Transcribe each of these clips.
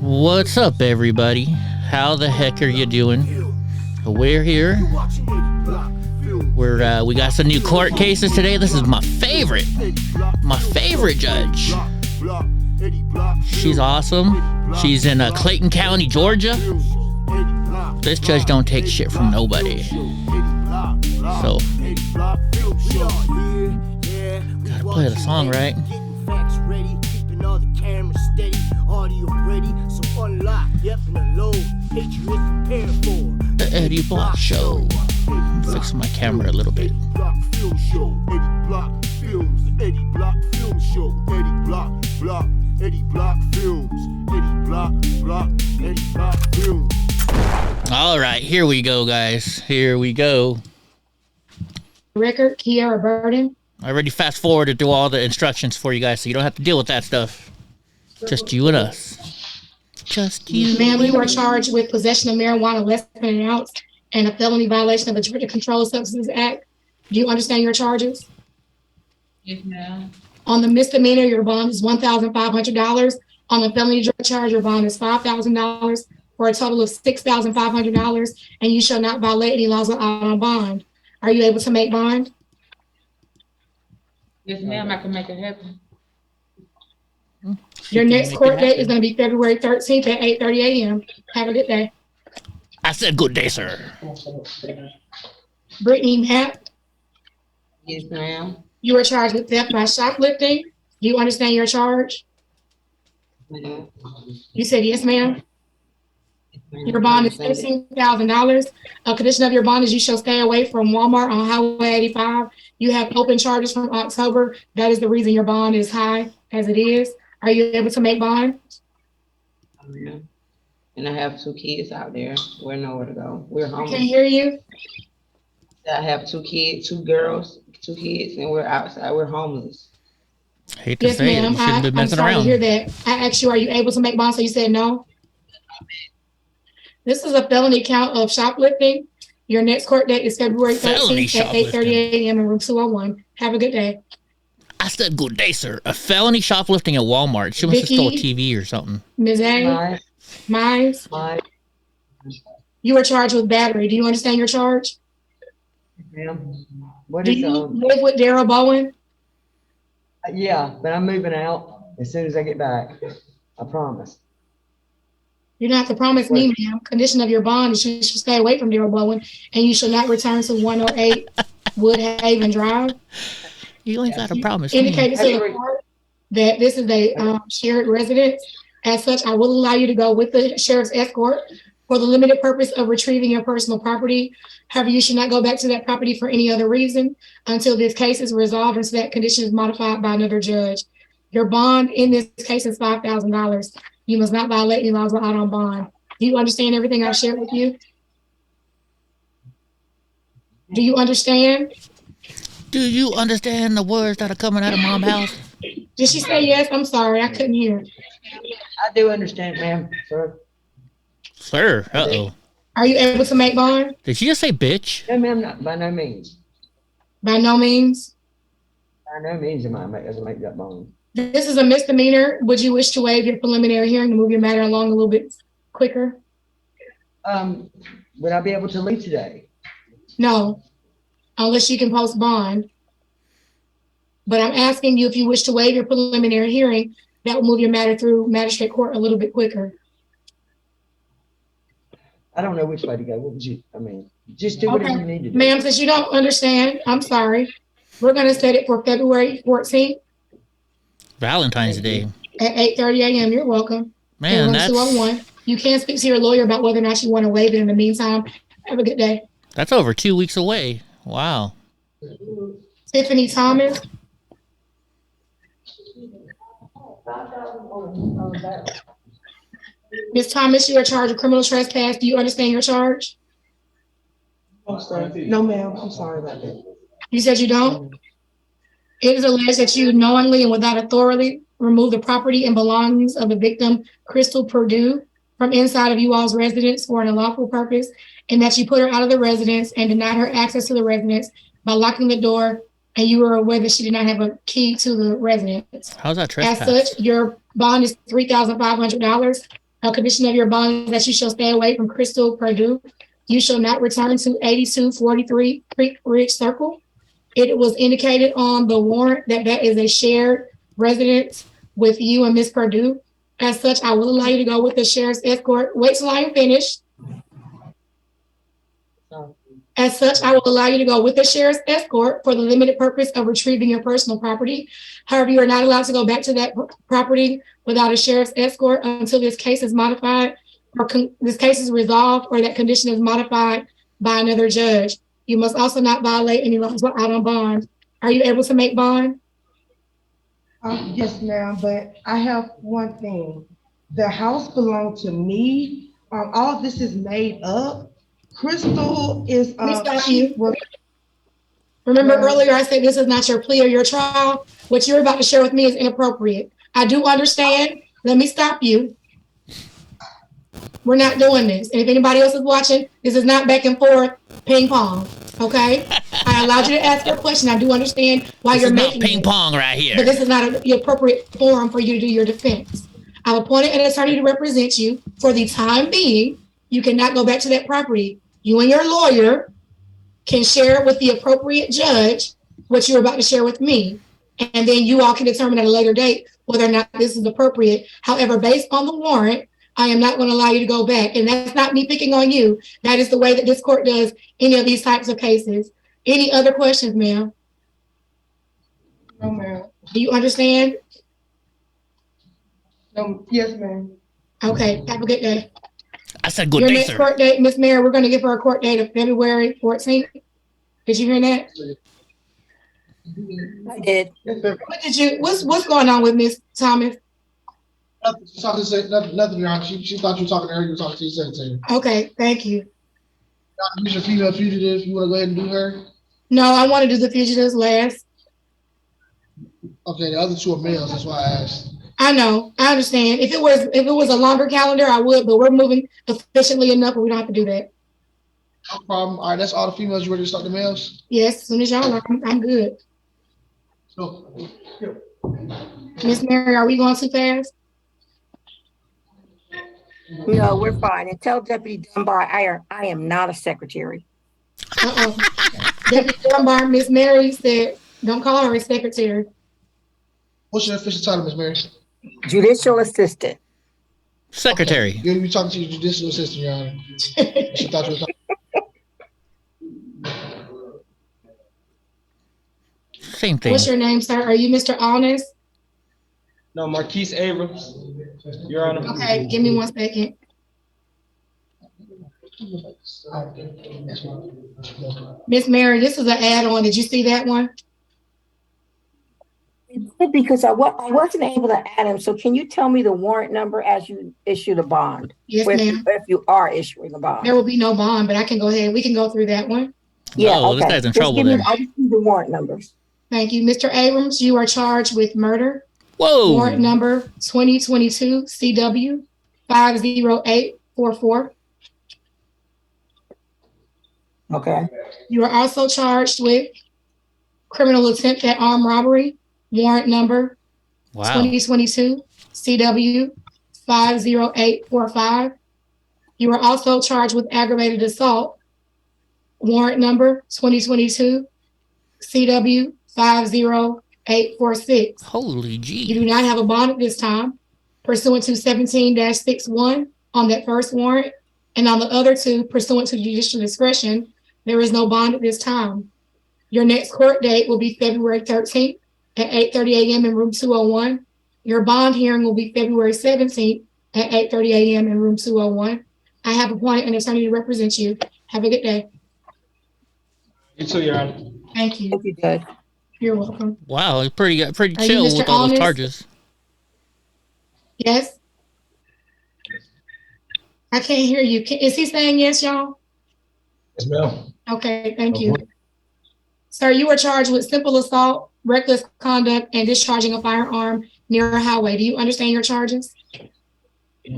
What's up, everybody? How the heck are you doing? We're here. We got some new court cases today. This is my favorite judge. She's awesome. She's in Clayton County, Georgia. This judge don't take shit from nobody. So, gotta play the song, right? The Eddie Block Show. I'm fixing my camera a little bit. All right, here we go, guys. Here we go. Record, Kiara Burden. I already fast forwarded through all the instructions for you guys, so you don't have to deal with that stuff. Just you and us. Just you. Ma'am, you are charged with possession of marijuana less than an ounce and a felony violation of the Georgia Controlled Substances Act. Do you understand your charges? Yes, ma'am. On the misdemeanor, your bond is $1,500. On the felony drug charge, your bond is $5,000 for a total of $6,500, and you shall not violate any laws out on bond. Are you able to make bond? Yes, ma'am. I can make it happen. Your next court date is going to be February 13th at 8:30 a.m. Have a good day. I said good day, sir. Brittany Matt. Yes, ma'am. You are charged with theft by shoplifting. Do you understand your charge? Ma'am. You said yes, ma'am. Your bond is $15,000. A condition of your bond is you shall stay away from Walmart on Highway 85. You have open charges from October. That is the reason your bond is high as it is. Are you able to make bond? Ma'am. And I have 2 kids out there. We're nowhere to go. We're I homeless. can't hear you. I have 2 kids, 2 girls, 2 kids, and we're outside. We're homeless. Hate to Yes, say it, ma'am. you shouldn't be I'm messing sorry around. to hear that. I asked you, are you able to make bond? So you said no. This is a felony count of shoplifting. Your next court date is February Felony 13th at 8:30 a.m. in room 201. Have a good day. I said good day, sir. A felony shoplifting at Walmart. She must have Vicky. stole a TV or something. Ms. A. Mines. You are charged with battery. Do you understand your charge? Ma'am. What Do is you live with Daryl Bowen? Yeah, but I'm moving out as soon as I get back. I promise. You don't have to promise me, ma'am. Condition of your bond is you should stay away from Daryl Bowen and you shall not return to 108 Woodhaven Drive. You only got to promise me. Indicated to the court that this is a shared residence. As such, I will allow you to go with the sheriff's escort for the limited purpose of retrieving your personal property. However, you should not go back to that property for any other reason until this case is resolved and so that condition is modified by another judge. Your bond in this case is $5,000. You must not violate any laws out on bond. Do you understand everything I've shared with you? Do you understand? Do you understand the words that are coming out of Mom's house? Did she say yes? I'm sorry, I couldn't hear. I do understand, ma'am, sir. Sir, uh-oh. Are you able to make bond? Did she just say bitch? No, ma'am, not by no means. By no means. By no means am I doesn't make that bond. This is a misdemeanor. Would you wish to waive your preliminary hearing to move your matter along a little bit quicker? Would I be able to leave today? No, unless you can post bond. But I'm asking you if you wish to waive your preliminary hearing, that will move your matter through magistrate court a little bit quicker. I don't know which way to go. What would you, just do whatever you need to do. Ma'am, since you don't understand, I'm sorry. We're gonna set it for February 14th Valentine's Day. at 8:30 a.m. You're welcome. Man, In room that's 201. You can speak to your lawyer about whether or not you want to waive it in the meantime. Have a good day. over 2 weeks away. Wow. Tiffany Thomas. Ms. Thomas, you are charged with criminal trespass. Do you understand your charge? No, ma'am. I'm sorry about that. You said you don't? It is alleged that you knowingly and without authority removed the property and belongings of the victim, Crystal Purdue, from inside of you all's residence for an unlawful purpose, and that you put her out of the residence and denied her access to the residence by locking the door, and you were aware that she did not have a key to the residence. How's that trespass? As such, your bond is $3,500. A condition of your bond is that you shall stay away from Crystal Purdue. You shall not return to 8243 Creek Ridge Circle. It was indicated on the warrant that that is a shared residence with you and Miss Purdue. As such, I will allow you to go with the sheriff's escort. Wait till I am finished. As such, I will allow you to go with the sheriff's escort for the limited purpose of retrieving your personal property. However, you are not allowed to go back to that property without a sheriff's escort until this case is modified or this case is resolved or that condition is modified by another judge. You must also not violate any laws while out on bond. Are you able to make bond? Yes, ma'am, but I have one thing. The house belonged to me. All of this is made up. Crystal is, Let me stop you. Remember earlier I said this is not your plea or your trial. What you're about to share with me is inappropriate. I do understand. Let me stop you. We're not doing this. And if anybody else is watching, this is not back and forth ping pong. Okay? I allowed you to ask your question. I do understand why you're making ping pong right here. But this is not the appropriate forum for you to do your defense. I've appointed an attorney to represent you for the time being. You cannot go back to that property. You and your lawyer can share with the appropriate judge what you're about to share with me. And then you all can determine at a later date whether or not this is appropriate. However, based on the warrant, I am not going to allow you to go back. And that's not me picking on you. That is the way that this court does any of these types of cases. Any other questions, ma'am? No, ma'am. Do you understand? No, yes, ma'am. Okay, have a good day. I said good Your day, next sir. court date, Miss Mary, we're going to give her a court date of February 14th. Did you hear that? I did. What's going on with Miss Thomas? Nothing, Your Honor. She thought you were talking to her. You were talking to your secretary. Okay, thank you. Use your female fugitive. You want to go ahead and do her? No, I want to do the fugitives last. Okay, the other two are males. That's why I asked. I know. I understand. If it was a longer calendar, I would, but we're moving efficiently enough where we don't have to do that. No problem. All right, that's all the females. You ready to start the males? Yes, as soon as y'all are, I'm good. So, Miss Mary, are we going too fast? No, we're fine. And tell Deputy Dunbar I am not a secretary. Deputy Dunbar, Miss Mary said, don't call her a secretary. what's your official title, Ms. Mary? Judicial assistant. Secretary. You're gonna be talking to your judicial assistant, Your Honor. She thought you were talking. Same thing. What's your name, sir? Are you Mr. Honest? No, Marquise Abrams, Your Honor. Okay, give me 1 second. Miss Mary, this is an add-on. Did you see that one? Because I wasn't able to add him. So can you tell me the warrant number as you issue the bond? Yes, ma'am. If you are issuing a bond. There will be no bond, but I can go ahead. We can go through that one. Yeah, No, this okay. guy's in Just trouble give me, then. I just need the warrant numbers. Thank you. Mr. Abrams, you are charged with murder. Whoa. Warrant number 2022 CW 50844. Okay. You are also charged with criminal attempt at armed robbery. Warrant number Wow. 2022 CW 50845. You are also charged with aggravated assault. Warrant number 2022 CW 50846. Holy gee. You do not have a bond at this time, pursuant to 17-61 on that first warrant, and on the other two, pursuant to judicial discretion, there is no bond at this time. Your next court date will be February 13th at 8:30 a.m. in room 201. Your bond hearing will be February 17th at 8:30 a.m. in room 201. I have appointed an attorney to represent you. Have a good day. You too, Your Honor. Thank you. Thank you, Judge. You're welcome. Wow, he's pretty Are you chill Mr. with all those Honest? charges. Yes? I can't hear you. Is he saying yes, y'all? Yes, ma'am. Okay, thank you. Sir, you are charged with simple assault, reckless conduct, and discharging a firearm near a highway. Do you understand your charges? Yes,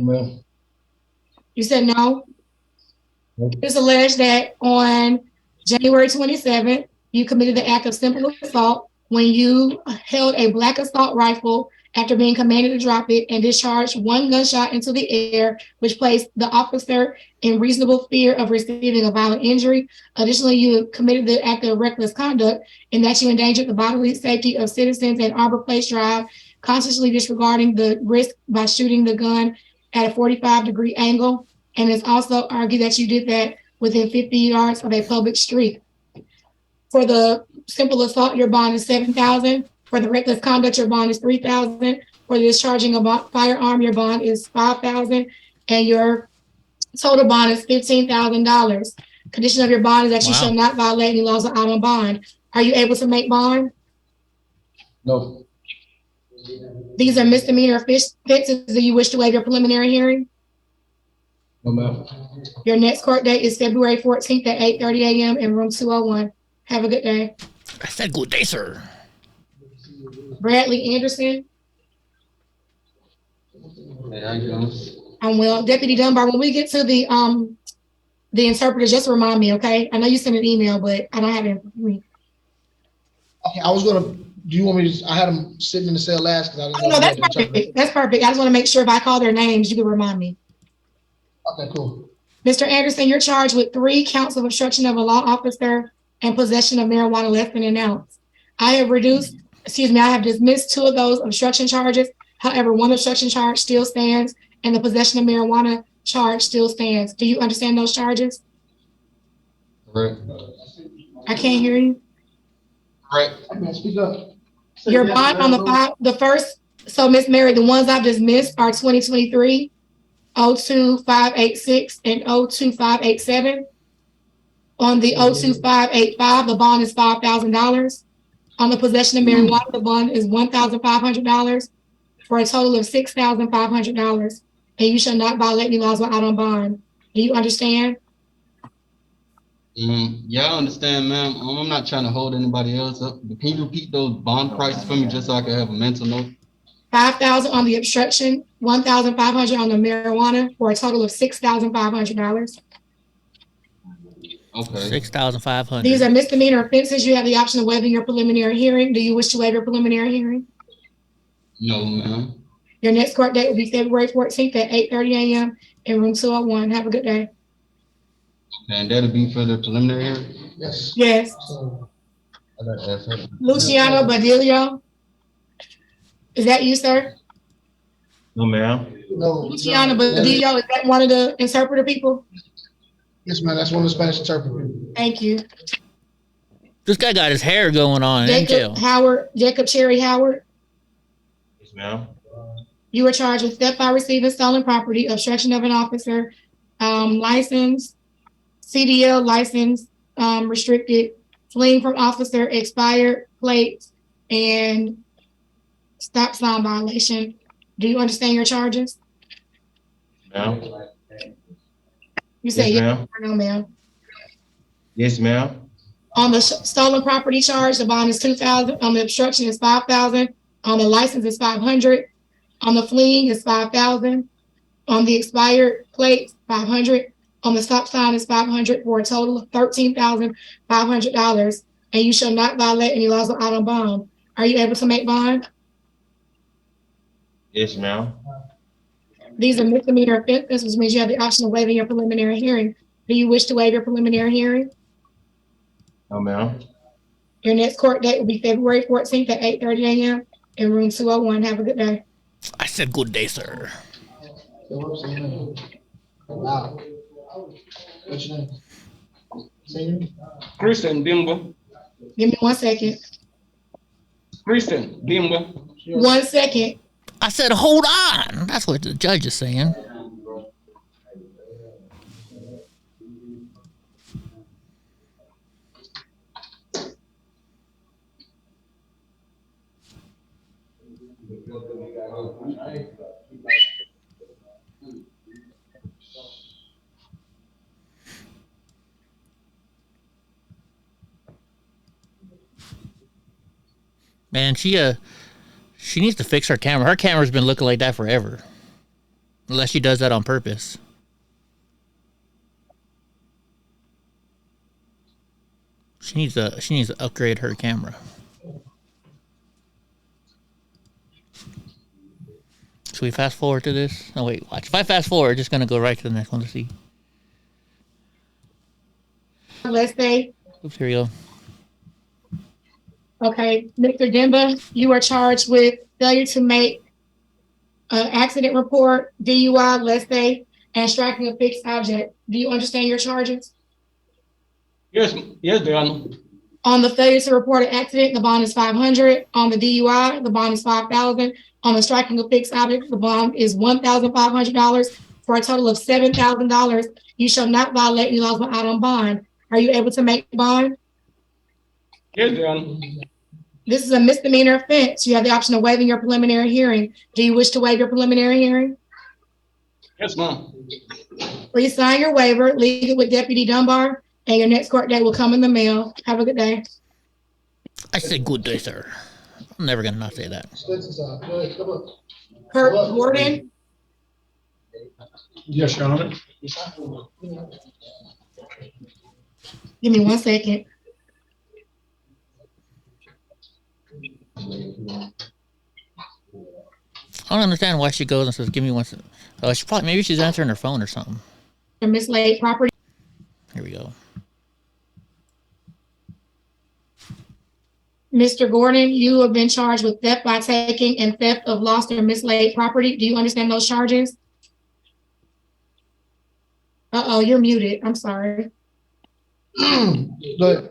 ma'am. You said no? Nope. It's alleged that on January 27th, you committed the act of simple assault when you held a black assault rifle after being commanded to drop it and discharged one gunshot into the air, which placed the officer in reasonable fear of receiving a violent injury. Additionally, you committed the act of reckless conduct in that you endangered the bodily safety of citizens at Arbor Place Drive, consciously disregarding the risk by shooting the gun at a 45-degree angle. And it's also argued that you did that within 50 yards of a public street. For the simple assault, your bond is $7,000. For the reckless conduct, your bond is $3,000. For the discharging of a firearm, your bond is $5,000, and your total bond is $15,000. Condition of your bond is that you shall not violate any laws out on bond. Are you able to make bond? No. These are misdemeanor offenses. Do you wish to waive your preliminary hearing? No, ma'am. Your next court date is February 14th at 8:30 a.m. in room 201. Have a good day. I said good day, sir. Bradley Anderson. Hey, how you doing? I'm well. Deputy Dunbar, when we get to the interpreter, just remind me, okay? I know you sent an email, but I don't have it with me. Okay, I was gonna, do you want me to, I had them sitting in the cell last because I didn't. No, that's perfect. That's perfect. I just want to make sure if I call their names, you can remind me. Okay, cool. Mr. Anderson, you're charged with 3 counts of obstruction of a law officer and possession of marijuana less than an ounce. I have dismissed 2 of those obstruction charges. However, 1 obstruction charge still stands and the possession of marijuana charge still stands. Do you understand those charges? Correct. I can't hear you. Correct. Speak up. Your bond on the first, so Miss Mary, the ones I've dismissed are 2023, 02586 and 02587. On the 02585, the bond is $5,000. On the possession of marijuana, the bond is $1,500 for a total of $6,500. And you shall not violate any laws while out on bond. Do you understand? Yeah, I understand, ma'am. I'm not trying to hold anybody else up. But can you repeat those bond prices for me just so I can have a mental note? $5,000 on the obstruction, $1,500 on the marijuana for a total of $6,500. Okay. 6,500. These are misdemeanor offenses. You have the option of waiving your preliminary hearing. Do you wish to waive your preliminary hearing? No, ma'am. Your next court date will be February 14th at 8:30 a.m. in room 201. Have a good day. Okay, and that'll be for the preliminary hearing? Yes. Yes. I got to ask her. Luciano Badilio. Is that you, sir? No, ma'am. No. Luciano Badillo, is that one of the interpreter people? Yes, man, that's one of the Spanish interpreters. Thank you. This guy got his hair going on. Jacob Cherry Howard. Yes, ma'am. You were charged with theft by receiving stolen property, obstruction of an officer, license, CDL license restricted, fleeing from officer, expired plates, and stop sign violation. Do you understand your charges? Ma'am. You say yes, yes ma'am. or no, ma'am? Yes, ma'am. On the stolen property charge, the bond is $2,000. On the obstruction is $5,000. On the license is $500. On the fleeing is $5,000. On the expired plates, $500. On the stop sign is $500 for a total of $13,500. And you shall not violate any laws of out on bond. Are you able to make bond? Yes, ma'am. These are misdemeanor offenses, which means you have the option of waiving your preliminary hearing. Do you wish to waive your preliminary hearing? No, ma'am. Your next court date will be February 14th at 8:30 a.m. in room 201. Have a good day. I said good day, sir. Wow. What's your name? Senior? Kristen Bimba. Give me 1 second. Kristen Bimba. 1 second. I said hold on. That's what the judge is saying. Man, she needs to fix her camera. Her camera's been looking like that forever. Unless she does that on purpose. She needs to upgrade her camera. Should we fast forward to this? Oh wait, watch. If I fast forward, just gonna go right to the next one to see. Let's say, Oops, here we go. okay, Mr. Demba, you are charged with failure to make an accident report, DUI, let's say, and striking a fixed object. Do you understand your charges? Yes, Your Honor. On the failure to report an accident, the bond is $500. On the DUI, the bond is $5,000. On the striking a fixed object, the bond is $1,500 for a total of $7,000. You shall not violate any laws out on bond. Are you able to make bond? Yes, Your Honor. This is a misdemeanor offense. You have the option of waiving your preliminary hearing. Do you wish to waive your preliminary hearing? Yes, ma'am. Please sign your waiver, leave it with Deputy Dunbar, and your next court date will come in the mail. Have a good day. I said good day, sir. I'm never gonna not say that. Go ahead, come on. Kurt Gordon, Yes, Your Honor. give me 1 second. I don't understand why she goes and says, "Give me 1 second." Oh, she probably maybe she's answering her phone or something. Mislaid property. Here we go. Mr. Gordon, you have been charged with theft by taking and theft of lost or mislaid property. Do you understand those charges? Uh-oh, you're muted. I'm sorry. Go ahead.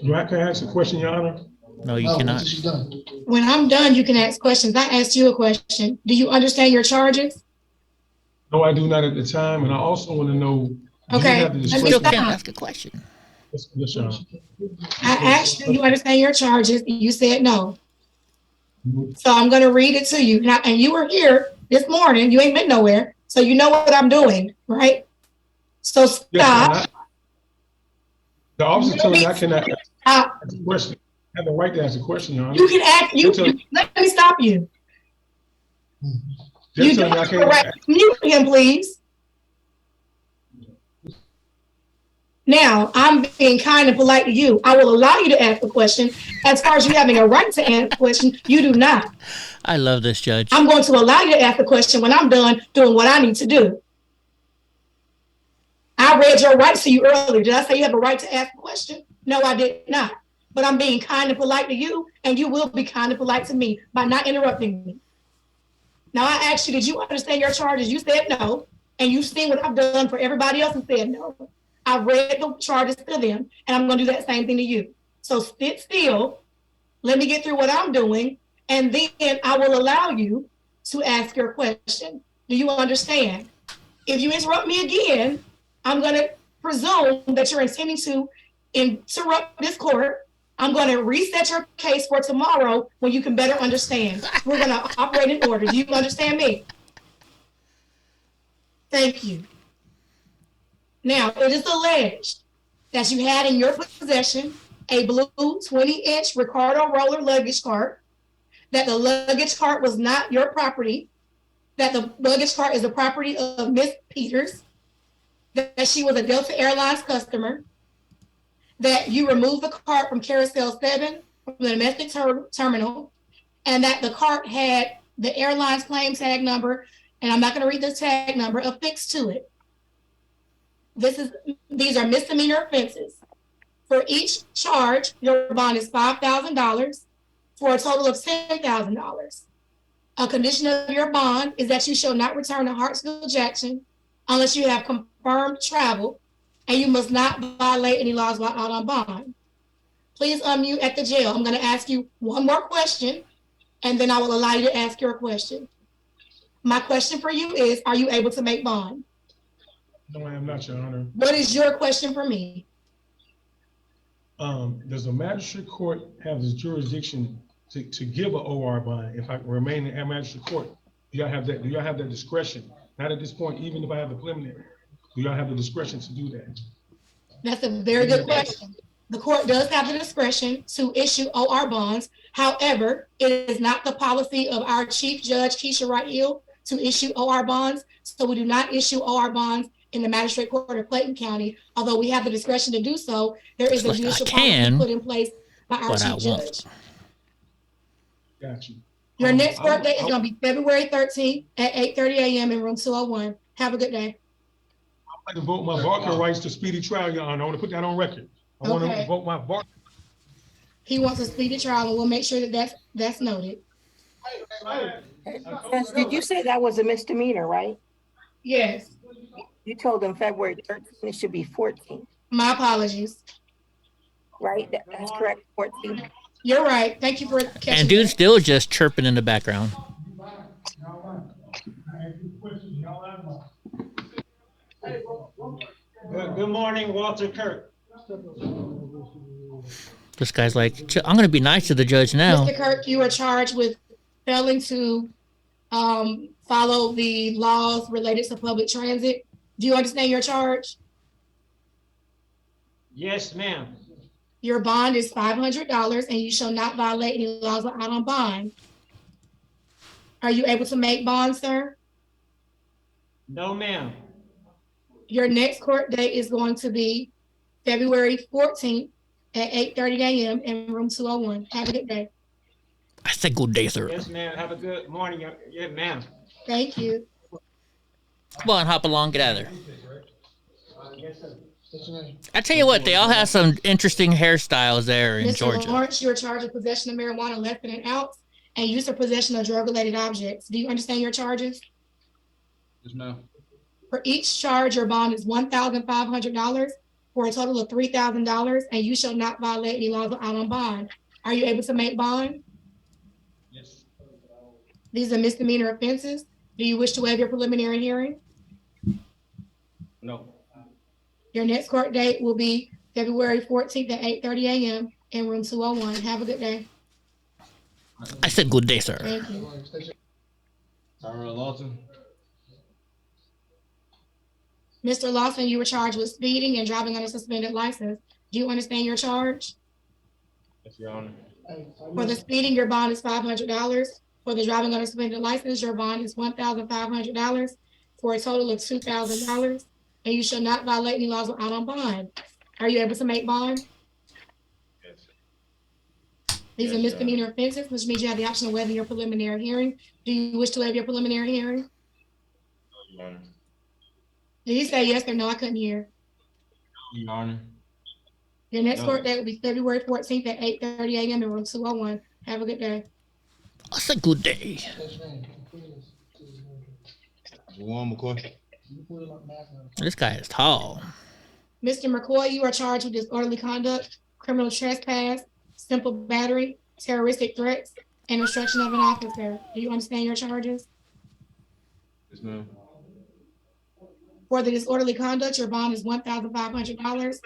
Do I can ask a question, Your Honor? No, you No, cannot. until she's done. When I'm done, you can ask questions. I asked you a question. Do you understand your charges? No, I do not at the time, and I also want to know. Do you Okay, have the let me Still discretion- can't stop. ask a question. Yes, Your Honor. I asked you, you understand your charges, and you said no. So I'm gonna read it to you. Now, and you were here this morning, you ain't been nowhere, so you know what I'm doing, right? So Yes, Your Honor. stop. The officer told me I cannot Stop. ask a question. I have the right to ask a question, Your Honor. You can ask, let me stop you. You Just don't tell me I have the can't. right, mute him, please. Now, I'm being kind and polite to you. I will allow you to ask a question. As far as you having a right to ask a question, you do not. I love this judge. I'm going to allow you to ask a question when I'm done doing what I need to do. I read your rights to you earlier. Did I say you have a right to ask a question? No, I did not. But I'm being kind and polite to you, and you will be kind and polite to me by not interrupting me. Now, I asked you, did you understand your charges? You said no, and you've seen what I've done for everybody else and said no. I read the charges to them, and I'm going to do that same thing to you. So sit still, let me get through what I'm doing, and then I will allow you to ask your question. Do you understand? If you interrupt me again, I'm going to presume that you're intending to interrupt this court. I'm going to reset your case for tomorrow when you can better understand. We're going to operate in order. Do you understand me? Thank you. Now, it is alleged that you had in your possession a blue 20-inch Ricardo roller luggage cart, that the luggage cart was not your property, that the luggage cart is the property of Miss Peters, that she was a Delta Airlines customer, that you removed the cart from Carousel 7 from the domestic terminal, and that the cart had the airline's claim tag number, and I'm not going to read the tag number, affixed to it. These are misdemeanor offenses. For each charge, your bond is $5,000 for a total of $10,000. A condition of your bond is that you shall not return to Hartsville, Jackson unless you have confirmed travel, and you must not violate any laws while out on bond. Please unmute at the jail. I'm going to ask you one more question, and then I will allow you to ask your question. My question for you is, are you able to make bond? No, I am not, Your Honor. What is your question for me? Does the magistrate court have the jurisdiction to give an OR bond if I remain in magistrate court? Do y'all have that? Do y'all have that discretion? Not at this point, even if I have the preliminary. Do y'all have the discretion to do that? That's a very good question. The court does have the discretion to issue OR bonds. However, it is not the policy of our Chief Judge, Keisha Wright-Hill, to issue OR bonds. So we do not issue OR bonds in the magistrate court of Clayton County. Although we have the discretion to do so, there is a judicial policy put in place by our Chief Judge. Got you. Your next court date is gonna be February 13th at 8:30 a.m. in room 201. Have a good day. I'd like to vote my Barker rights to speedy trial, Your Honor. I want to put that on record. I want to Okay. vote my Barker. He wants a speedy trial, and we'll make sure that that's noted. Did you say that was a misdemeanor, right? Yes. You told them February 13th, it should be 14, My apologies. right? That's correct, 14. You're right. Thank you for catching And dude's that. still just chirping in the background. Good morning, Walter Kirk. This guy's like, I'm going to be nice to the judge now. Mr. Kirk, you are charged with failing to follow the laws related to public transit. Do you understand your charge? Yes, ma'am. Your bond is $500 and you shall not violate any laws out on bond. Are you able to make bond, sir? No, ma'am. Your next court date is going to be February 14th at 8:30 a.m. in room 201. Have a good day. I said good day, sir. Yes, ma'am. Have a good morning. Yeah, ma'am. Thank you. Come on, hop along, get out of there. Yes, sir. I tell you what, they all have some interesting hairstyles there in Mr. Georgia. Lawrence, you are charged with possession of marijuana less than an ounce and use or possession of drug-related objects. Do you understand your charges? Yes, ma'am. For each charge, your bond is $1,500 for a total of $3,000, and you shall not violate any laws out on bond. Are you able to make bond? Yes. These are misdemeanor offenses. Do you wish to waive your preliminary hearing? No. Your next court date will be February 14th at 8:30 a.m. in room 201. Have a good day. I said good day, sir. Thank you. Tyra Lawson. Mr. Lawson, you were charged with speeding and driving on a suspended license. Do you understand your charge? Yes, Your Honor. For the speeding, your bond is $500. For the driving on a suspended license, your bond is $1,500 for a total of $2,000. And you shall not violate any laws out on bond. Are you able to make bond? Yes. These are misdemeanor offenses, which means you have the option of waiving your preliminary hearing. Do you wish to waive your preliminary hearing? No, Your Honor. Did you say yes or no? I couldn't hear. Your Honor. Your next No. court date will be February 14th at 8:30 a.m. in room 201. Have a good day. I said good day. Juwan McCoy. This guy is tall. Mr. McCoy, you are charged with disorderly conduct, criminal trespass, simple battery, terroristic threats, and obstruction of an officer. Do you understand your charges? Yes, ma'am. For the disorderly conduct, your bond is $1,500.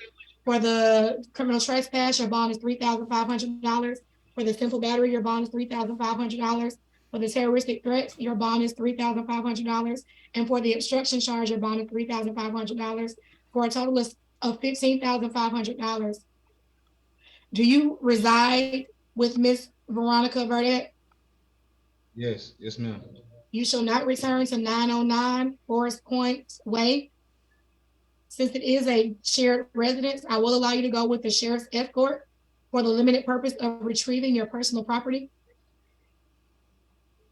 For the criminal trespass, your bond is $3,500. For the simple battery, your bond is $3,500. For the terroristic threats, your bond is $3,500. And for the obstruction charge, your bond is $3,500 for a total of $15,500. Do you reside with Miss Veronica Burdett? Yes, yes, ma'am. You shall not return to 909 Forest Point Way. Since it is a shared residence, I will allow you to go with the sheriff's escort for the limited purpose of retrieving your personal property.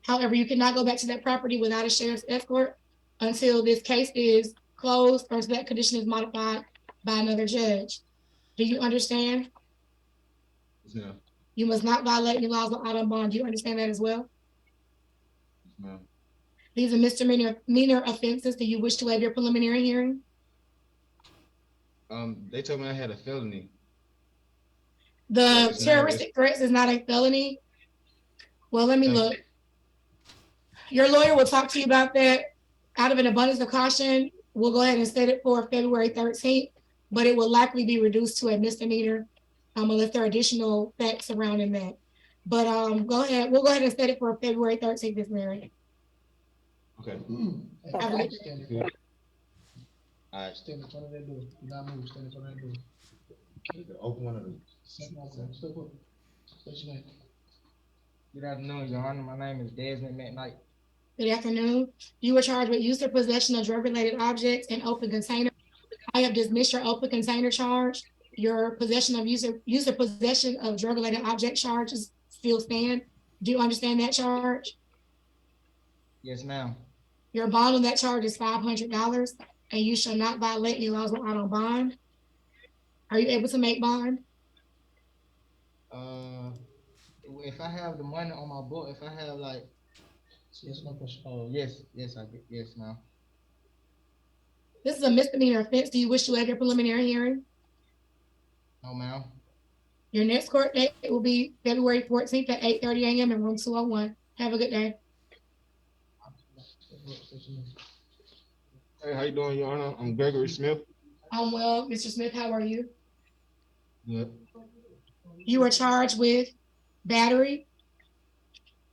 However, you cannot go back to that property without a sheriff's escort until this case is closed or that condition is modified by another judge. Do you understand? Yes, ma'am. You must not violate any laws out on bond. Do you understand that as well? Yes, ma'am. These are misdemeanor offenses. Do you wish to waive your preliminary hearing? They told me I had a felony. The terroristic threats is not a felony. Well, let me look. Your lawyer will talk to you about that. Out of an abundance of caution, we'll go ahead and set it for February 13th, but it will likely be reduced to a misdemeanor unless there are additional facts surrounding that. But go ahead. We'll go ahead and set it for February 13th, Ms. Mary. Okay. Have a good day. All right. Stand in front of that door. Do not move. Stand in front of that door. Open one of them. Step up. What's your name? Good afternoon, Your Honor. My name is Desmond McKnight. Good afternoon. You were charged with use or possession of drug-related objects in open container. I have dismissed your open container charge. Your possession of use or possession of drug-related object charges still stand. Do you understand that charge? Yes, ma'am. Your bond on that charge is $500, and you shall not violate any laws out on bond. Are you able to make bond? If I have the money on my book, if I have like, Yes, no question. oh, yes, yes, ma'am. This is a misdemeanor offense. Do you wish to waive your preliminary hearing? No, ma'am. Your next court date will be February 14th at 8:30 a.m. in room 201. Have a good day. Hey, how you doing, Your Honor? I'm Gregory Smith. I'm well. Mr. Smith, how are you? Good. You are charged with battery.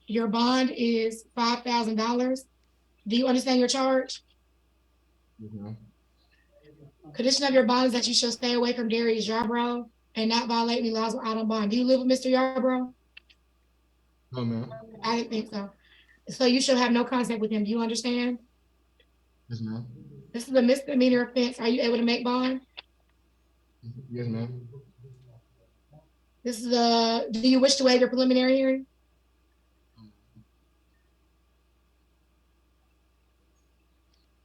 Your bond is $5,000. Do you understand your charge? Mm-hmm. Condition of your bond is that you shall stay away from Darius Yarbrough and not violate any laws out on bond. Do you live with Mr. Yarbrough? No, ma'am. I didn't think so. So you should have no contact with him. Do you understand? Yes, ma'am. This is a misdemeanor offense. Are you able to make bond? Yes, ma'am. This is a, do you wish to waive your preliminary hearing?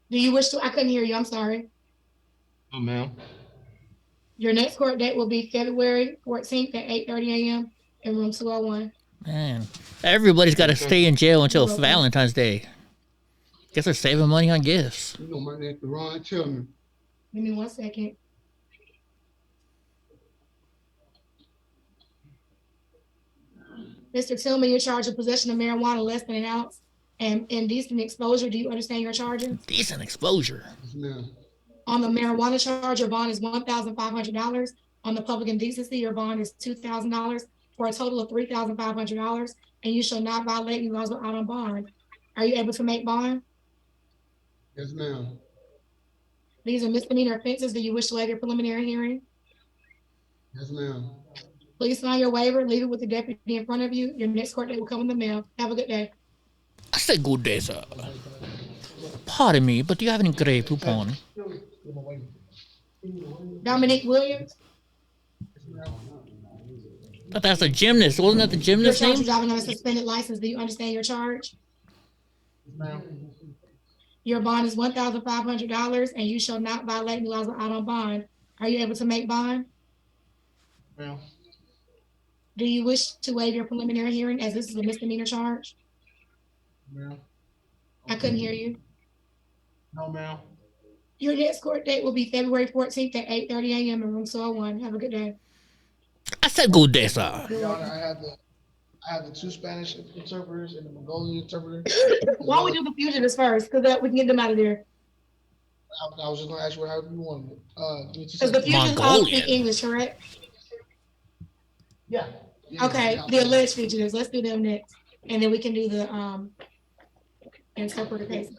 Do you wish to, I couldn't hear you, I'm sorry. No, ma'am. Your next court date will be February 14th at 8:30 a.m. in room 201. Man, everybody's got to stay in jail until Valentine's Day. Guess they're saving money on gifts. You know my name, Ron. Tell me. Give me 1 second. Mr. Tillman, you're charged with possession of marijuana less than an ounce and indecent exposure. Do you understand your charges? Decent exposure. Yes, ma'am. On the marijuana charge, your bond is $1,500. On the public indecency, your bond is $2,000 for a total of $3,500, and you shall not violate any laws out on bond. Are you able to make bond? Yes, ma'am. These are misdemeanor offenses. Do you wish to waive your preliminary hearing? Yes, ma'am. Please sign your waiver, leave it with the deputy in front of you. Your next court date will come in the mail. Have a good day. I said good day, sir. Pardon me, but do you have any gray poop on? Dominique Williams. But that's a gymnast. Wasn't that the You're gymnast charged name? with driving on a suspended license. Do you understand your charge? Ma'am. Your bond is $1,500, and you shall not violate any laws out on bond. Are you able to make bond? Ma'am. Do you wish to waive your preliminary hearing as this is a misdemeanor charge? Ma'am. I couldn't hear you. No, ma'am. Your next court date will be February 14th at 8:30 a.m. in room 201. Have a good day. I said good day, sir. Your Honor, I have the two Spanish interpreters and the Mongolian interpreter. Why don't we do the fugitives first? Because we can get them out of there. I was just gonna ask you how you wanted it. Give me 2 Because the seconds. fugitives all speak English, correct? Yeah. Okay, the alleged fugitives. Let's do them next. And then we can do the interpreter case.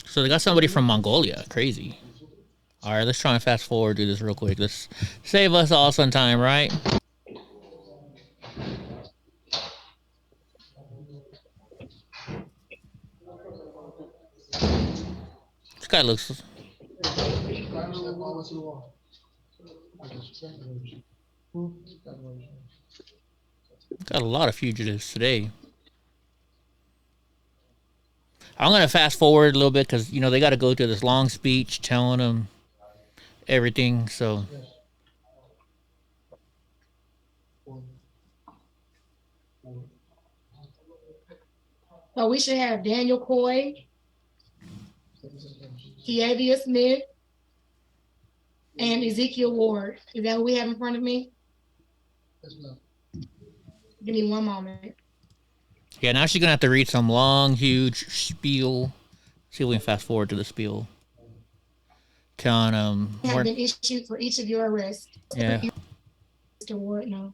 So they got somebody from Mongolia. Crazy. All right, let's try and fast forward, do this real quick. Let's save us all some time, right? This guy looks... Got a lot of fugitives today. I'm going to fast forward a little bit because, you know, they got to go through this long speech telling them everything, so... So we should have Daniel Coy, Kiavia Smith, and Ezekiel Ward. Is that what we have in front of me? Give me one moment. Yeah, now she's going to have to read some long, huge spiel. See if we can fast forward to the spiel. Telling them... Have been issued for each of your arrests. Yeah. Mr. Ward, no.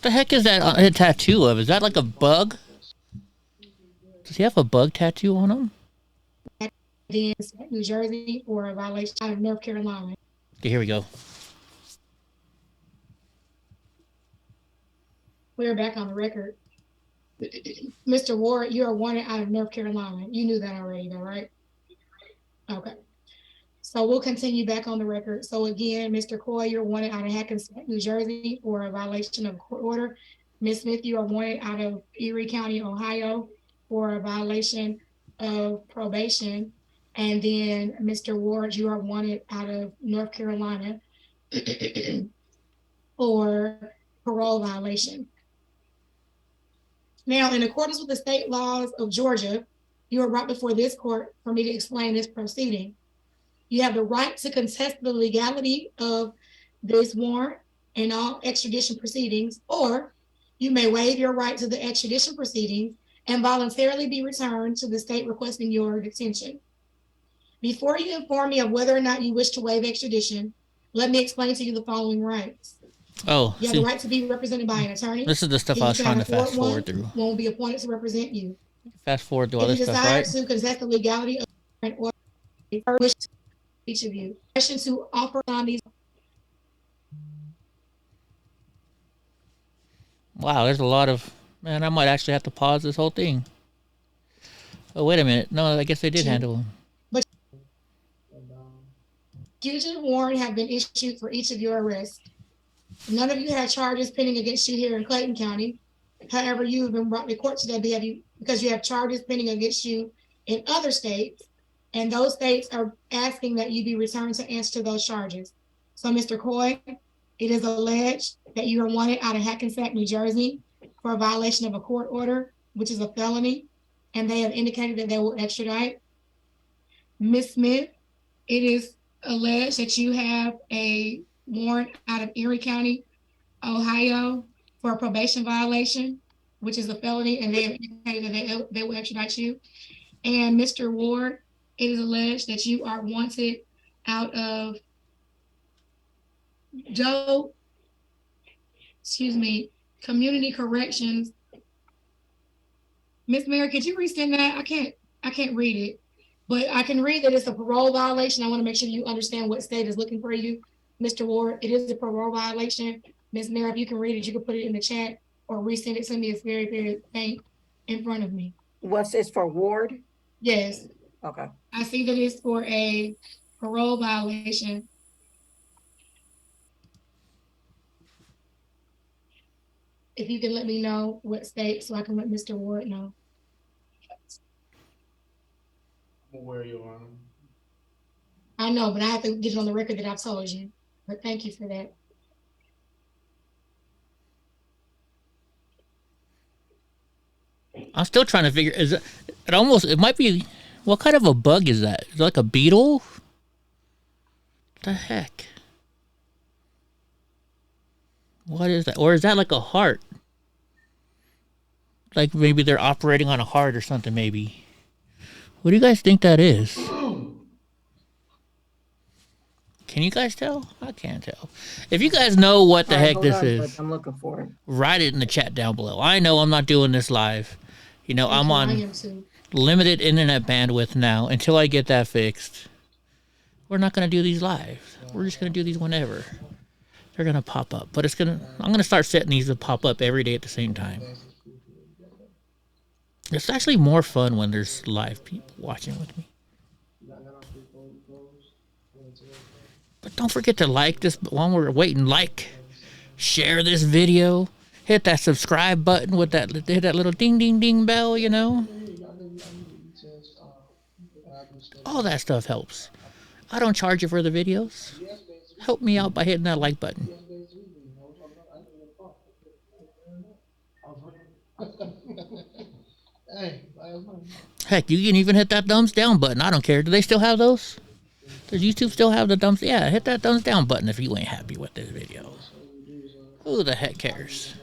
The heck is that a tattoo of? Is that like a bug? Does he have a bug tattoo on him? New Jersey for a violation out of North Carolina. Okay, here we go. clear back on the record. Mr. Ward, you are wanted out of North Carolina. You knew that already, though, right? Okay. So we'll continue back on the record. So again, Mr. Coy, you're wanted out of Hackensack, New Jersey for a violation of a court order. Ms. Smith, you are wanted out of Erie County, Ohio for a violation of probation. And then Mr. Ward, you are wanted out of North Carolina for parole violation. Now, in accordance with the state laws of Georgia, you are brought before this court for me to explain this proceeding. You have the right to contest the legality of this warrant and all extradition proceedings, or you may waive your right to the extradition proceedings and voluntarily be returned to the state requesting your detention. Before you inform me of whether or not you wish to waive extradition, let me explain to you the following rights. Oh, you have the right to be represented by an attorney. This is the stuff I was trying to fast forward through. One will be appointed to represent you. Fast forward through all this stuff, right? If you desire to contest the legality of an order, wish to each of you. Questions to offer on these. Wow, there's a lot of, man, I might actually have to pause this whole thing. Oh, wait a minute. No, I guess they did handle them. But fugitive warrant have been issued for each of your arrests. None of you have charges pending against you here in Clayton County. However, you have been brought to court today because you have charges pending against you in other states, and those states are asking that you be returned to answer to those charges. So, Mr. Coy, it is alleged that you are wanted out of Hackensack, New Jersey for a violation of a court order, which is a felony, and they have indicated that they will extradite. Ms. Smith, it is alleged that you have a warrant out of Erie County, Ohio for a probation violation, which is a felony, and they have indicated that they will extradite you. And Mr. Ward, it is alleged that you are wanted out of Community Corrections. Miss Mary, could you resend that? I can't read it, but I can read that it's a parole violation. I want to make sure you understand what state is looking for you. Mr. Ward, it is a parole violation. Ms. Mary, if you can read it, you can put it in the chat or resend it to me. It's very, very faint in front of me. What's this for, Ward? Yes. Okay. I see that it's for a parole violation. If you can let me know what state so I can let Mr. Ward know. I'm aware, Your Honor. I know, but I have to get it on the record that I've told you. But thank you for that. I'm still trying to figure, it might be, what kind of a bug is that? Is it like a beetle? What the heck? What is that? Or is that like a heart? Like maybe they're operating on a heart or something, maybe. What do you guys think that is? Can you guys tell? I can't tell. If you guys know what the heck this is, I'm looking for it. Write it in the chat down below. I know I'm not doing this live. You know, I'm on limited internet bandwidth now until I get that fixed. We're not going to do these live. We're just going to do these whenever. They're going to pop up. But I'm going to start setting these to pop up every day at the same time. It's actually more fun when there's live people watching with me. But don't forget to like this while we're waiting. Like, share this video. Hit that subscribe button with hit that little ding, ding, ding bell, you know. All that stuff helps. I don't charge you for the videos. Help me out by hitting that like button. Heck, you can even hit that thumbs down button. I don't care. Do they still have those? Does YouTube still have the thumbs? Yeah, hit that thumbs down button if you ain't happy with this video. Who the heck cares?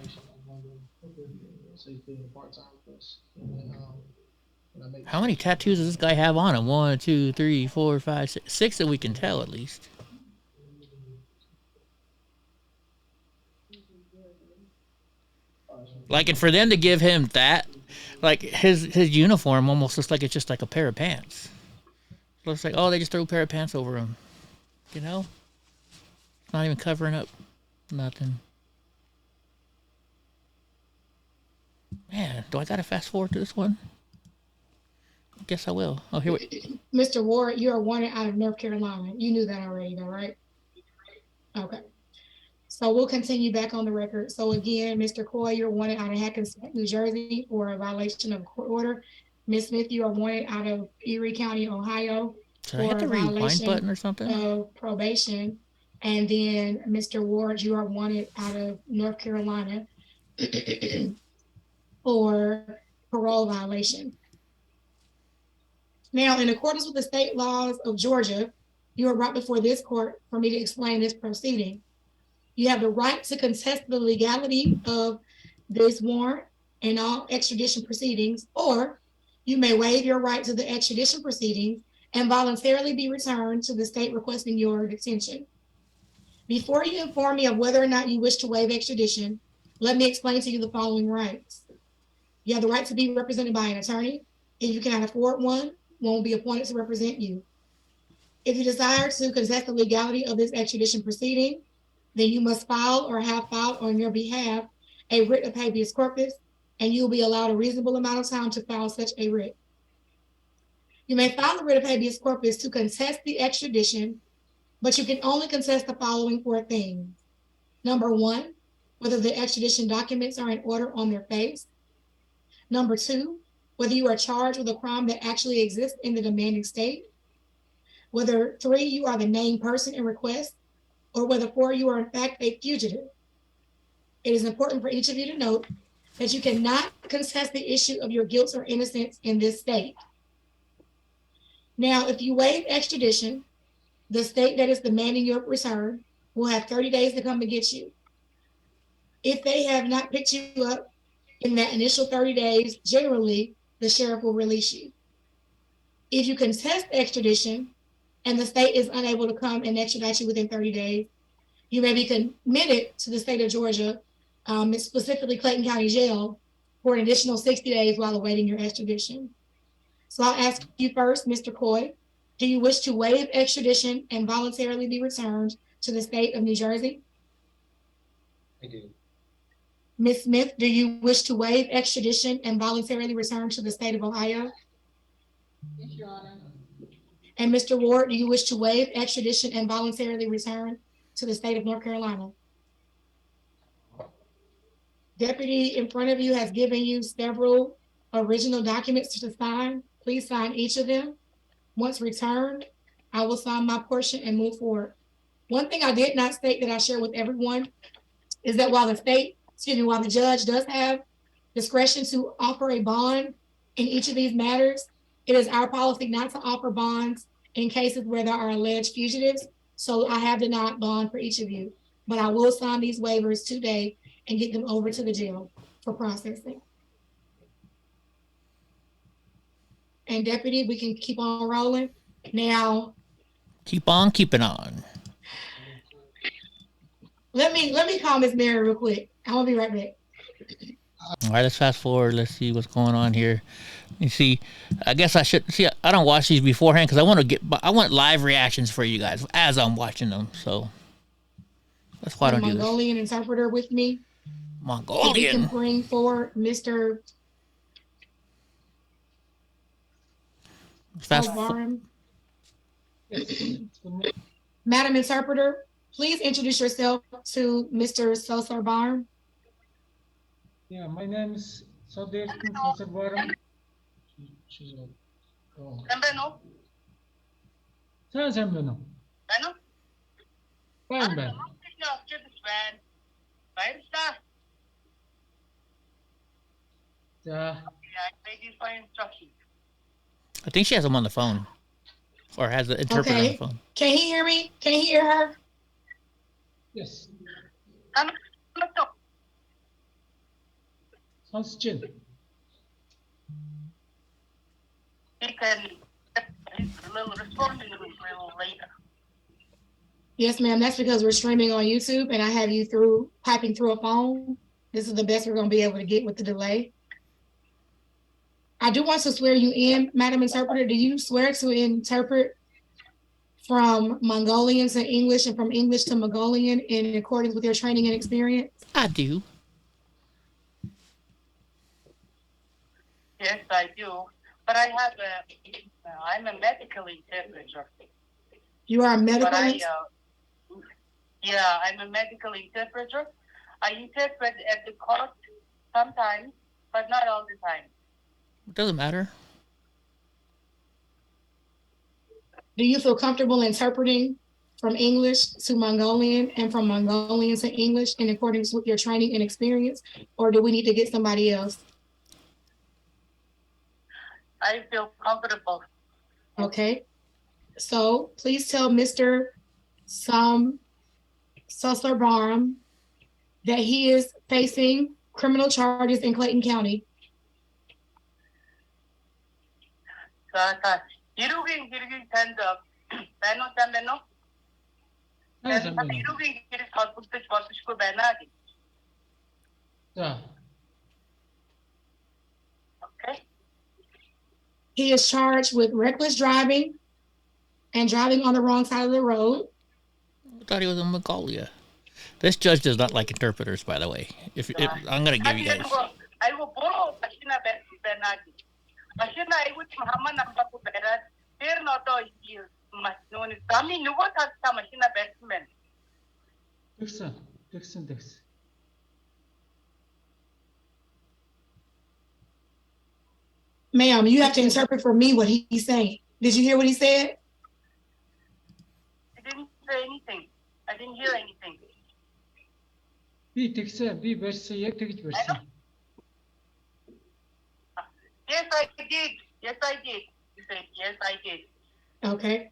How many tattoos does this guy have on him? 1, 2, 3, 4, 5, 6. 6 that we can tell at least. Like, and for them to give him that, like his uniform almost looks like it's just like a pair of pants. It looks like, oh, they just threw a pair of pants over him. You know? Not even covering up nothing. Man, do I gotta fast forward to this one? I guess I will. Oh, here we. Mr. Ward, you are wanted out of North Carolina. You knew that already, though, right? Okay. So we'll continue back on the record. So again, Mr. Coy, you're wanted out of Hackensack, New Jersey for a violation of court order. Ms. Smith, you are wanted out of Erie County, Ohio Should I for hit a the rewind violation button or something? of probation. And then Mr. Ward, you are wanted out of North Carolina for parole violation. Now, in accordance with the state laws of Georgia, you are brought before this court for me to explain this proceeding. You have the right to contest the legality of this warrant and all extradition proceedings, or you may waive your right to the extradition proceedings and voluntarily be returned to the state requesting your detention. Before you inform me of whether or not you wish to waive extradition, let me explain to you the following rights. You have the right to be represented by an attorney. If you cannot afford one will be appointed to represent you. If you desire to contest the legality of this extradition proceeding, then you must file or have filed on your behalf a writ of habeas corpus, and you will be allowed a reasonable amount of time to file such a writ. You may file a writ of habeas corpus to contest the extradition, but you can only contest the following 4 things. Number 1, whether the extradition documents are in order on their face. Number 2, whether you are charged with a crime that actually exists in the demanding state. Whether 3, you are the named person in request, or whether 4, you are in fact a fugitive. It is important for each of you to note that you cannot contest the issue of your guilt or innocence in this state. Now, if you waive extradition, the state that is demanding your return will have 30 days to come and get you. If they have not picked you up in that initial 30 days, generally, the sheriff will release you. If you contest extradition and the state is unable to come and extradite you within 30 days, you may be committed to the state of Georgia, specifically Clayton County Jail, for an additional 60 days while awaiting your extradition. So I'll ask you first, Mr. Coy, do you wish to waive extradition and voluntarily be returned to the state of New Jersey? I do. Ms. Smith, do you wish to waive extradition and voluntarily return to the state of Ohio? Yes, Your Honor. And Mr. Ward, do you wish to waive extradition and voluntarily return to the state of North Carolina? Deputy in front of you has given you several original documents to sign. Please sign each of them. Once returned, I will sign my portion and move forward. One thing I did not state that I share with everyone is that while the judge does have discretion to offer a bond in each of these matters, it is our policy not to offer bonds in cases where there are alleged fugitives. So I have denied bond for each of you, but I will sign these waivers today and get them over to the jail for processing. And Deputy, we can keep on rolling. Now, keep on keeping on. Let me call Miss Mary real quick. I will be right back. All right, let's fast forward. Let's see what's going on here. You see, I guess I should see. I don't watch these beforehand because I want live reactions for you guys as I'm watching them. So that's why I don't do this. Mongolian interpreter with me. Mongolian. We can bring forward Mr. Madam Interpreter, please introduce yourself to Mr. Sosar Barn. Yeah, my name is Sodir Sosar. Sen beni. Ben. I think she has him on the phone. Or has the interpreter on the phone. Can he hear me? Can he hear her? Yes. Sounds chill. Yes, ma'am. That's because we're streaming on YouTube and I have you typing through a phone. This is the best we're going to be able to get with the delay. I do want to swear you in, Madam Interpreter. Do you swear to interpret from Mongolian to English and from English to Mongolian in accordance with your training and experience? I do. Yes, I do. But I have I'm a medical interpreter. You are a medical. Yeah, I'm a medical interpreter. I interpret at the court sometimes, but not all the time. It doesn't matter. Do you feel comfortable interpreting from English to Mongolian and from Mongolian to English in accordance with your training and experience, or do we need to get somebody else? I feel comfortable. Okay. So please tell Mr. Suslerbaum that he is facing criminal charges in Clayton County. Okay. He is charged with reckless driving and driving on the wrong side of the road. I thought he was in Mongolia. This judge does not like interpreters, by the way. If I'm gonna give you guys. Ma'am, you have to interpret for me what he's saying. Did you hear what he said? I didn't say anything. I didn't hear anything. Yes, I did. Yes, I did. He said, yes, I did. Okay.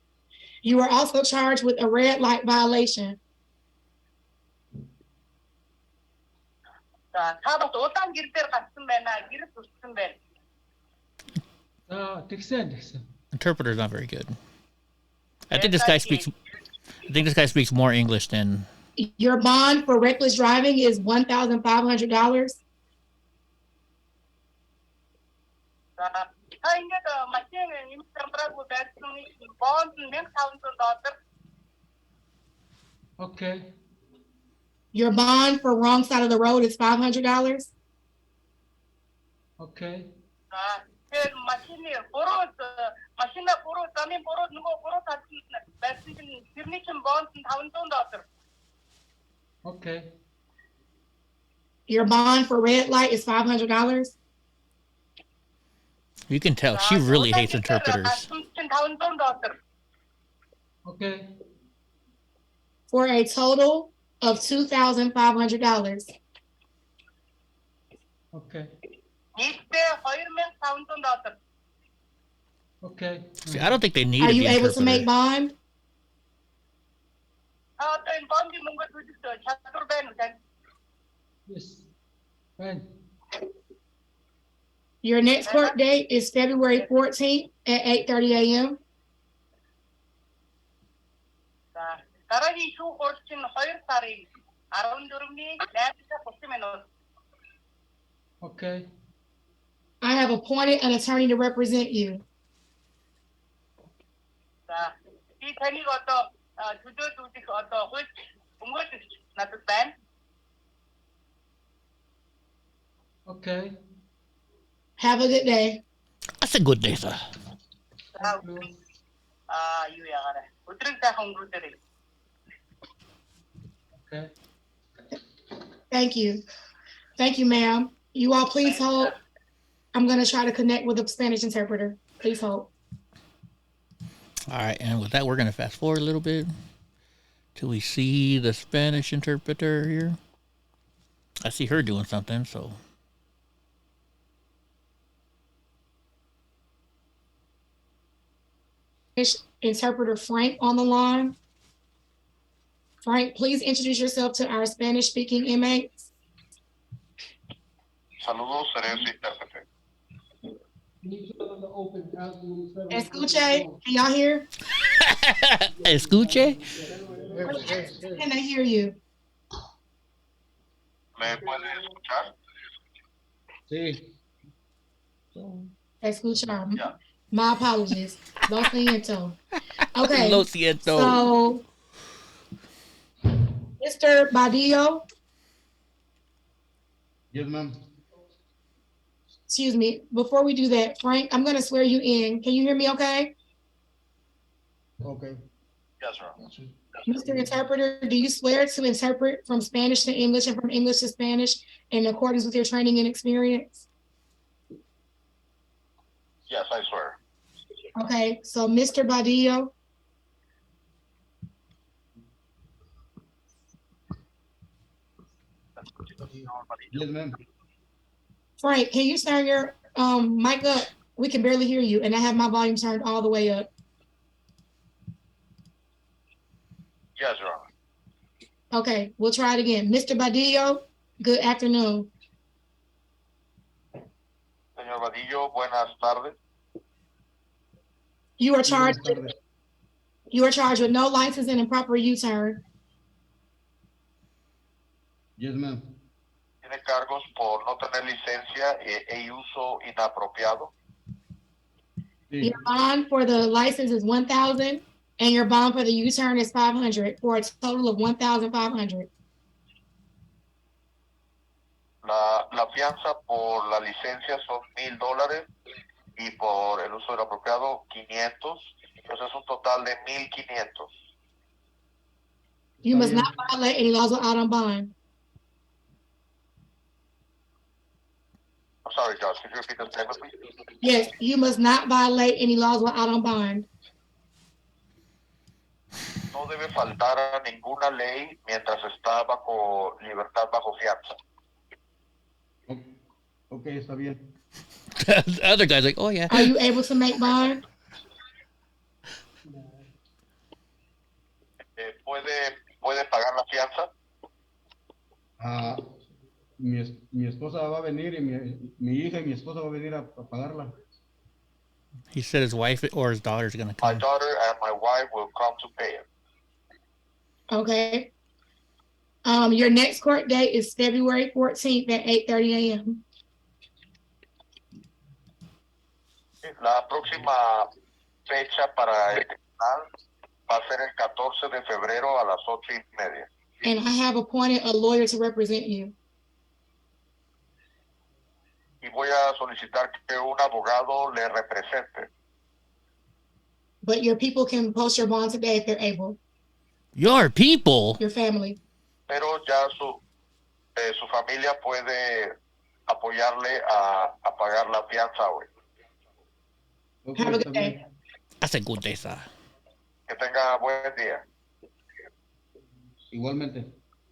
You are also charged with a red light violation. Interpreter's not very good. I think this guy speaks. I think this guy speaks more English than. Your bond for reckless driving is $1,500. Okay. Your bond for wrong side of the road is $500. Okay. Okay. Your bond for red light is $500. You can tell she really hates interpreters. Okay. For a total of $2,500. Okay. Okay. See, I don't think they need Are to you be able to make bond? Yes. Fine. Your next court date is February 14th at 8:30 a.m. Okay. I have appointed an attorney to represent you. Okay. Have a good day. That's a good day, sir. Okay. Thank you. Thank you, ma'am. You all please hold. I'm going to try to connect with a Spanish interpreter. Please hold. All right, and with that, we're going to fast forward a little bit till we see the Spanish interpreter here. I see her doing something, so. Interpreter Frank on the line. Frank, please introduce yourself to our Spanish-speaking inmates. Saludos, seré su intérprete. Escuche, can y'all hear? Escuche? Can they hear you? ¿Me puede escuchar? Sí. Escuchar. Yeah. My apologies. Lo siento. Okay. Lo siento. So, Mr. Badillo. Yes, ma'am. excuse me, before we do that, Frank, I'm gonna swear you in. Can you hear me okay? Okay. Yes, sir. Mr. Interpreter, do you swear to interpret from Spanish to English and from English to Spanish in accordance with your training and experience? Yes, I swear. Okay, so Mr. Badillo, Yes, ma'am. Frank, can you turn your mic up? We can barely hear you, and I have my volume turned all the way up. Yes, Your Honor. Okay, we'll try it again. Mr. Badillo, good afternoon. Señor Vadillo, buenas tardes. You are charged with no license and improper U-turn. Yes, ma'am. Tiene cargos por no tener licencia e uso inapropiado. Sí. Your bond for the license is $1,000 and your bond for the U-turn is $500 for a total of $1,500. La fianza por la licencia son $1,000 y por el uso inapropiado 500. Entonces es un total de 1,500. You must not violate any laws while out on bond. I'm sorry, Judge. Could you repeat the statement, please? Yes, you must not violate any laws while out on bond. No debe faltar a ninguna ley mientras está bajo libertad bajo fianza. Okay, está bien. The other guy's like, oh yeah. Are you able to make bond? ¿Puede pagar la fianza? Mi esposa va a venir y mi hija y mi esposa va a venir a pagarla. He said his wife or his daughter's gonna My come. daughter and my wife will come to pay it. Okay. Your next court date is February 14th at 8:30 a.m. La próxima fecha para el tribunal va a ser el 14 de febrero a las 8:30. And I have appointed a lawyer to represent you. Y voy a solicitar que un abogado le represente. But your people can post your bond today if they're able. Your people? Your family. Pero ya su familia puede apoyarle a pagar la fianza hoy. Okay, Have a good day. That's a good day, sir. Que tenga buen día. Igualmente.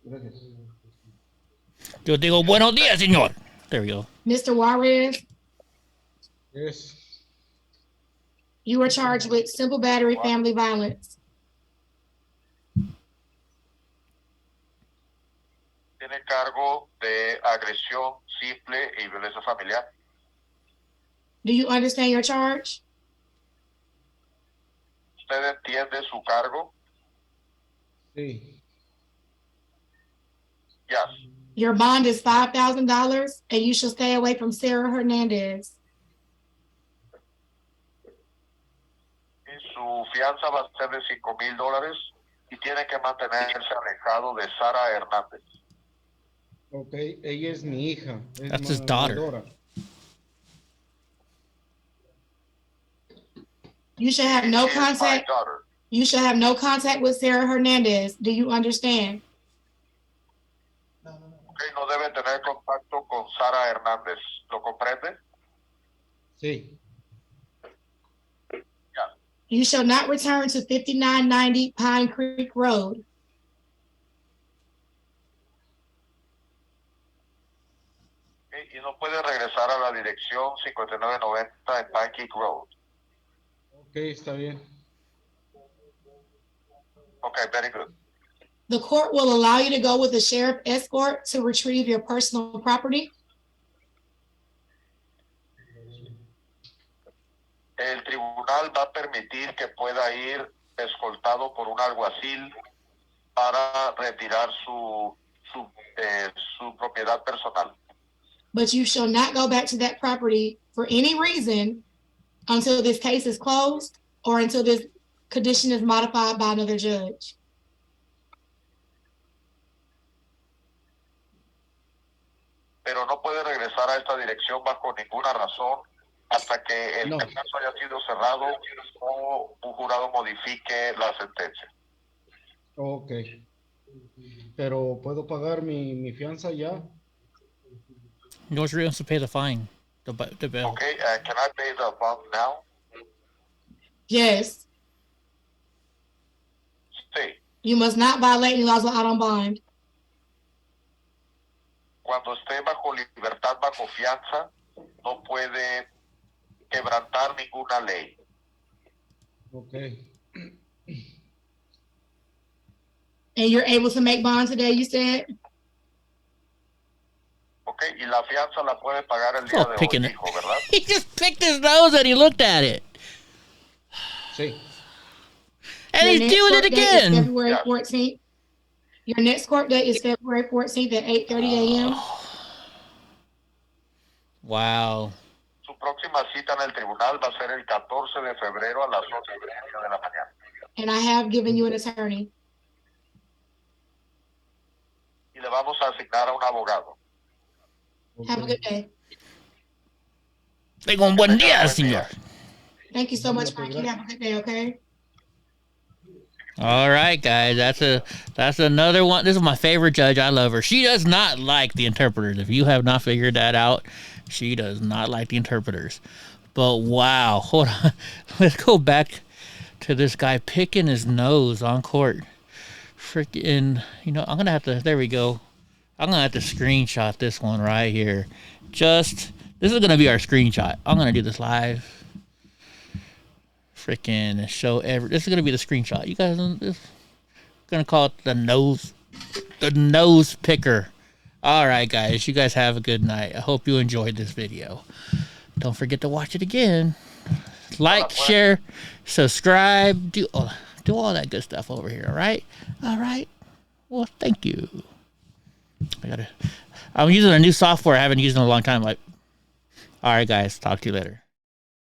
Gracias. Yo digo, buenos días, señor. There we go. Mr. Juarez, Yes. you are charged with simple battery family violence. Tiene cargo de agresión simple y violencia familiar. Do you understand your charge? ¿Usted entiende su cargo? Sí. Yes. Your bond is $5,000 and you shall stay away from Sarah Hernandez. Y su fianza va a ser de $5,000 y tiene que mantenerse alejado de Sara Hernández. Ok, ella es mi hija. Es That's his daughter. Dora. You shall have no She is my contact. daughter. You shall have no contact with Sarah Hernandez. Do you understand? Okay, no debe tener contacto con Sara Hernández. ¿Lo comprende? Sí. Yeah. You shall not return to 5990 Pine Creek Road. Okay, y no puede regresar a la dirección 5990 en Pine Creek Road. Ok, está bien. Okay, very good. The court will allow you to go with a sheriff escort to retrieve your personal property. El tribunal va a permitir que pueda ir escoltado por un alguacil para retirar su propiedad personal. But you shall not go back to that property for any reason until this case is closed or until this condition is modified by another judge. pero no puede regresar a esta dirección bajo ninguna razón hasta que el caso haya sido cerrado o un jurado modifique la sentencia. Ok. Pero ¿puedo pagar mi fianza ya? No, you're supposed to pay the fine, the bill. Okay, can I pay the bond now? Yes. Sí. You must not violate any laws out on bond. Cuando esté bajo libertad, bajo fianza, no puede quebrantar ninguna ley. Ok. And you're able to make bond today, you said? Okay, y la fianza la puede pagar el día de hoy, hijo, ¿verdad? He just picked his nose and he looked at it. Sí. And he's doing it again. February 14th. Your next court date is February 14th at 8:30 a.m. Wow. Su próxima cita en el tribunal va a ser el 14 de febrero a las 8:30 de la mañana. And I have given you an attorney. Y le vamos a asignar a un abogado. Have a good day. Tengo un buen día, señor. Thank you so much, Mikey. Have a good day, okay? All right, guys. That's another one. This is my favorite judge. I love her. She does not like the interpreters. If you have not figured that out, she does not like the interpreters. But wow, hold on. Let's go back to this guy picking his nose on court. Freaking, I'm gonna have to. There we go. I'm gonna have to screenshot this one right here. This is gonna be our screenshot. I'm gonna do this live. Freaking show this is gonna be the screenshot. You guys, gonna call it the nose picker. All right, guys. You guys have a good night. I hope you enjoyed this video. Don't forget to watch it again. Like, share, subscribe, do all that good stuff over here. All right. Well, thank you. I'm using a new software I haven't used in a long time. All right, guys. Talk to you later.